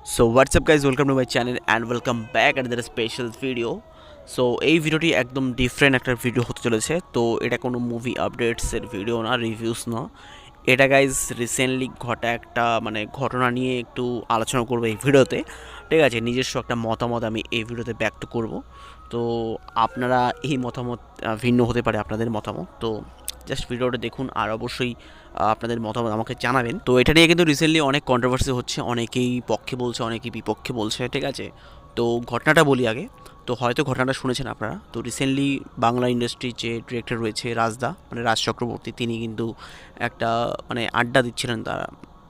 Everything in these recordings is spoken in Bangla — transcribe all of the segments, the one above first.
So what's up guys, welcome to my channel and welcome back at the special video. So এই ভিডিওটি একদম ডিফারেন্ট একটা ভিডিও হতে চলেছে। তো এটা কোনো মুভি আপডেটসের ভিডিও না, রিভিউস না। এটা গাইজ রিসেন্টলি ঘটা একটা ঘটনা নিয়ে একটু আলোচনা করবো এই ভিডিওতে। ঠিক আছে, নিজস্ব একটা মতামত আমি এই ভিডিওতে ব্যক্ত করব। তো আপনারা এই মতামত ভিন্ন হতে পারে আপনাদের মতামত। তো জাস্ট ভিডিওটা দেখুন আর অবশ্যই আপনাদের মতামত আমাকে জানাবেন। তো এটা নিয়ে কিন্তু রিসেন্টলি অনেক কন্ট্রোভার্সি হচ্ছে, অনেকেই পক্ষে বলছে অনেকেই বিপক্ষে বলছে। ঠিক আছে, তো ঘটনাটা বলি আগে। তো হয়তো ঘটনাটা শুনেছেন আপনারা। তো রিসেন্টলি বাংলা ইন্ডাস্ট্রির যে ডিরেক্টর রয়েছে রাজদা, রাজ চক্রবর্তী, তিনি কিন্তু একটা আড্ডা দিচ্ছিলেন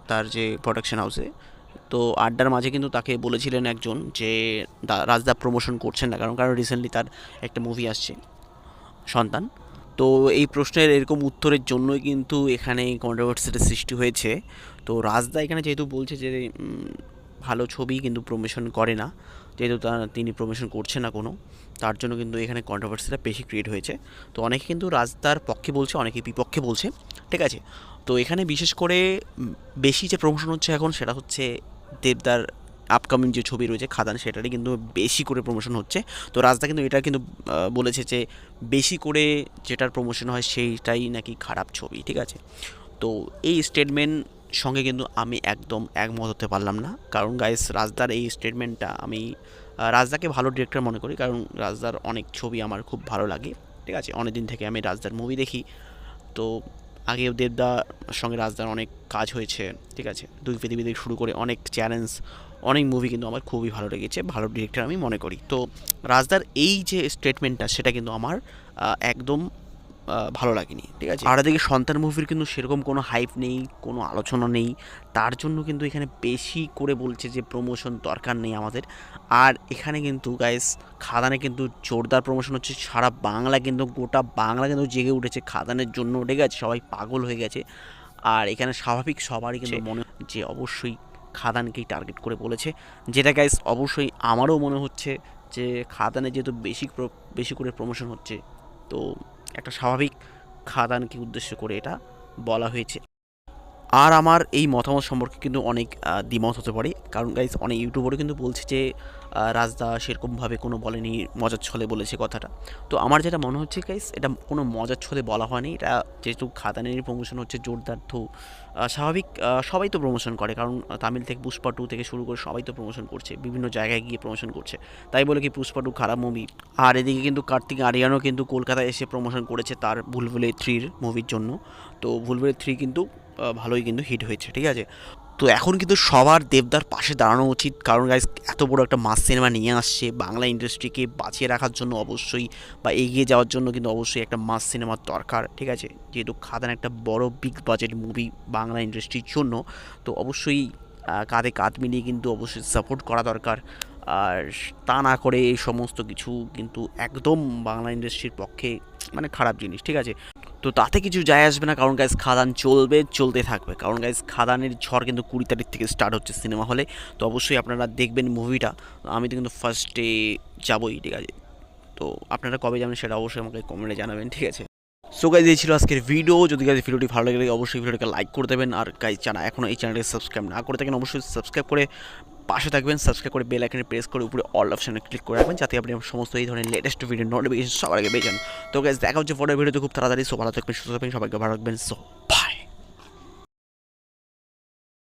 তার যে প্রোডাকশন হাউসে। তো আড্ডার মাঝে কিন্তু তাকে বলেছিলেন একজন যে রাজদা প্রমোশন করছেন না, কারণ রিসেন্টলি তার একটা মুভি আসছে সন্তান। তো এই প্রশ্নের এরকম উত্তরের জন্যই কিন্তু এখানে কন্ট্রোভার্সিটার সৃষ্টি হয়েছে। তো রাজদা এখানে যেহেতু বলছে যে ভালো ছবি কিন্তু প্রমোশন করে না, যেহেতু তিনি প্রমোশন করছে না কোনো, তার জন্য কিন্তু এখানে কন্ট্রোভার্সিটা বেশি ক্রিয়েট হয়েছে। তো অনেকে কিন্তু রাজদার পক্ষে বলছে, অনেকে বিপক্ষে বলছে। ঠিক আছে, তো এখানে বিশেষ করে বেশি যে প্রমোশন হচ্ছে এখন সেটা হচ্ছে দেবদার আপকামিং যে ছবি রয়েছে খাদান, সেটারই কিন্তু বেশি করে প্রমোশন হচ্ছে। তো রাজদা কিন্তু এটা কিন্তু বলেছে যে বেশি করে যেটার প্রমোশন হয় সেইটাই নাকি খারাপ ছবি। ঠিক আছে, তো এই স্টেটমেন্ট সঙ্গে কিন্তু আমি একদম একমত হতে পারলাম না। কারণ গাইস, রাজদার এই স্টেটমেন্টটা আমি রাজদাকে ভালো ডিরেক্টর মনে করি, কারণ রাজদার অনেক ছবি আমার খুব ভালো লাগে। ঠিক আছে, অনেক দিন থেকে আমি রাজদার মুভি দেখি। তো আগেও দেবদার সঙ্গে রাজদার অনেক কাজ হয়েছে। ঠিক আছে, দুই পৃথিবী থেকে শুরু করে অনেক চ্যালেঞ্জ, অনেক মুভি কিন্তু আমার খুবই ভালো লেগেছে, ভালো ডিরেক্টর আমি মনে করি। তো রাজদার এই যে স্টেটমেন্টটা সেটা কিন্তু আমার একদম ভালো লাগেনি। ঠিক আছে, আর এদিকে সন্তান মুভির কিন্তু সেরকম কোনো হাইপ নেই, কোনো আলোচনা নেই। তার জন্য কিন্তু এখানে বেশি করে বলছে যে প্রমোশন দরকার নেই আমাদের। আর এখানে কিন্তু গাইস খাদানে কিন্তু জোরদার প্রমোশন হচ্ছে, সারা বাংলা কিন্তু, গোটা বাংলা কিন্তু জেগে উঠেছে খাদানের জন্য। ঠিক আছে, সবাই পাগল হয়ে গেছে। আর এখানে স্বাভাবিক সবারই কিন্তু মনে যে অবশ্যই খাদানকেই টার্গেট করে বলেছে, যেটা গাইস অবশ্যই আমারও মনে হচ্ছে যে খাদানে যেহেতু বেশি করে প্রমোশন হচ্ছে, তো একটা স্বাভাবিক খাদানকে উদ্দেশ্য করে এটা বলা হয়েছে। আর আমার এই মতামত সম্পর্কে কিন্তু অনেক দ্বিমত হতে পারে, কারণ গাইজ অনেক ইউটিউবারও কিন্তু বলছে যে রাজদা সেরকমভাবে কোনো বলেনি, মজার ছলে বলেছে কথাটা। তো আমার যেটা মনে হচ্ছে গাইজ, এটা কোনো মজার ছলে বলা হয়নি। এটা যেহেতু খাদানেরই প্রমোশন হচ্ছে জোরদার, তো স্বাভাবিক সবাই তো প্রমোশন করে, কারণ তামিল থেকে পুষ্পা 2 থেকে শুরু করে সবাই তো প্রমোশন করছে, বিভিন্ন জায়গায় গিয়ে প্রমোশন করছে। তাই বলে কি পুষ্পা 2 খারাপ মুভি? আর এদিকে কিন্তু কার্তিক আরিয়ানও কিন্তু কলকাতায় এসে প্রমোশন করেছে তার ভুলভুলে 3 মুভির জন্য। তো ভুলভুলে 3 কিন্তু ভালোই কিন্তু হিট হয়েছে। ঠিক আছে, তো এখন কিন্তু সবার দেবদার পাশে দাঁড়ানো উচিত, কারণ গাইজ এত বড় একটা মাস সিনেমা নিয়ে আসছে বাংলা ইন্ডাস্ট্রিকে বাঁচিয়ে রাখার জন্য অবশ্যই, বা এগিয়ে যাওয়ার জন্য কিন্তু অবশ্যই একটা মাস সিনেমার দরকার। ঠিক আছে, যেহেতু খাদান একটা বড় বিগ বাজেট মুভি বাংলা ইন্ডাস্ট্রির জন্য, তো অবশ্যই কাঁধে কাঁধ মিলিয়ে কিন্তু অবশ্যই সাপোর্ট করা দরকার। আর তা না করে এই সমস্ত কিছু কিন্তু একদম বাংলা ইন্ডাস্ট্রির পক্ষে খারাপ জিনিস। ঠিক আছে, তো তাতে কিছু যায় আসবে না, কারণ গাইজ খাদান চলতে থাকবে। কারণ গাইজ খাদানের ঝড় কিন্তু 20 তারিখ থেকে স্টার্ট হচ্ছে সিনেমা হলে। তো অবশ্যই আপনারা দেখবেন মুভিটা। আমি তো কিন্তু ফার্স্টে যাবই। ঠিক আছে, তো আপনারা কবে যাবেন সেটা অবশ্যই আমাকে কমেন্টে জানাবেন। ঠিক আছে, সো গাইজ এই ছিল আজকের ভিডিও। যদি গাইজ ভিডিওটি ভালো লাগে অবশ্যই ভিডিওটাকে লাইক করে দেবেন। আর গাইজ জানা এখনও এই চ্যানেলকে সাবস্ক্রাইব না করে থাকেন অবশ্যই সাবস্ক্রাইব করে পাশে থাকবেন। সাবস্ক্রাইব করে বেল আইকনে প্রেস করে উপরে অল অপশনে ক্লিক করে রাখবেন, যাতে আপনি সমস্ত এই ধরনের লেটেস্ট ভিডিও নোটিফিকেশন সবার আগে পেয়ে যান। তো গাইজ দেখা হচ্ছে পরের ভিডিওতে খুব তাড়াতাড়ি। সো ভালো থাকবেন, সুস্থ থাকবেন, সবাইকে ভালো রাখবেন। সো